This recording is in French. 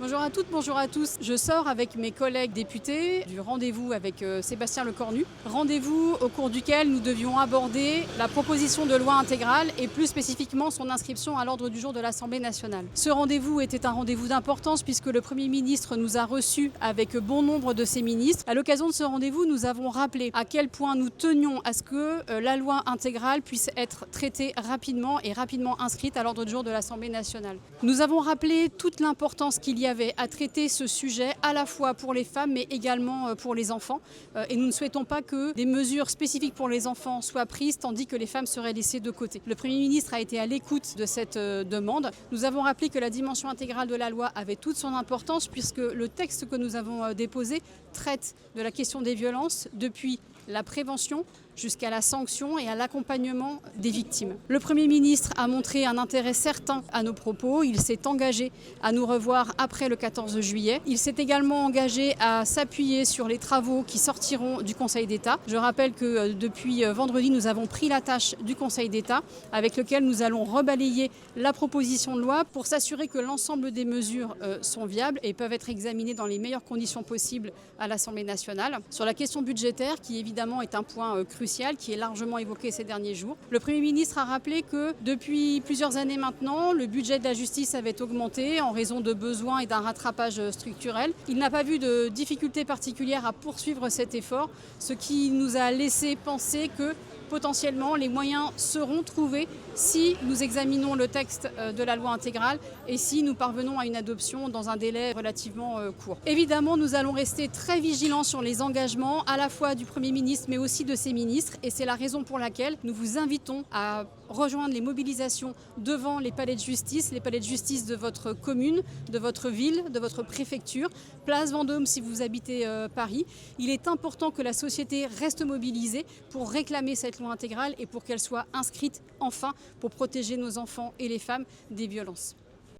Bonjour à toutes, bonjour à tous. Je sors avec mes collègues députés du rendez-vous avec Sébastien Lecornu. Rendez-vous au cours duquel nous devions aborder la proposition de loi intégrale et plus spécifiquement son inscription à l'ordre du jour de l'Assemblée nationale. Ce rendez-vous était un rendez-vous d'importance puisque le Premier ministre nous a reçus avec bon nombre de ses ministres. À l'occasion de ce rendez-vous, nous avons rappelé à quel point nous tenions à ce que la loi intégrale puisse être traitée rapidement et rapidement inscrite à l'ordre du jour de l'Assemblée nationale. Nous avons rappelé toute l'importance qu'il y avait à traiter ce sujet à la fois pour les femmes mais également pour les enfants. Et nous ne souhaitons pas que des mesures spécifiques pour les enfants soient prises tandis que les femmes seraient laissées de côté. Le Premier ministre a été à l'écoute de cette demande. Nous avons rappelé que la dimension intégrale de la loi avait toute son importance puisque le texte que nous avons déposé traite de la question des violences depuis la prévention jusqu'à la sanction et à l'accompagnement des victimes. Le Premier ministre a montré un intérêt certain à nos propos. Il s'est engagé à nous revoir après le 14 juillet. Il s'est également engagé à s'appuyer sur les travaux qui sortiront du Conseil d'État. Je rappelle que depuis vendredi, nous avons pris la tâche du Conseil d'État avec lequel nous allons rebalayer la proposition de loi pour s'assurer que l'ensemble des mesures sont viables et peuvent être examinées dans les meilleures conditions possibles à l'Assemblée nationale. Sur la question budgétaire, qui évidemment est un point crucial, qui est largement évoqué ces derniers jours. Le Premier ministre a rappelé que depuis plusieurs années maintenant, le budget de la justice avait augmenté en raison de besoins et d'un rattrapage structurel. Il n'a pas vu de difficultés particulières à poursuivre cet effort, ce qui nous a laissé penser que potentiellement les moyens seront trouvés si nous examinons le texte de la loi intégrale et si nous parvenons à une adoption dans un délai relativement court. Évidemment, nous allons rester très vigilants sur les engagements à la fois du Premier ministre mais aussi de ses ministres et c'est la raison pour laquelle nous vous invitons à rejoindre les mobilisations devant les palais de justice de votre commune, de votre ville, de votre préfecture, place Vendôme si vous habitez Paris. Il est important que la société reste mobilisée pour réclamer cette loi intégrale et pour qu'elle soit inscrite enfin pour protéger nos enfants et les femmes des violences.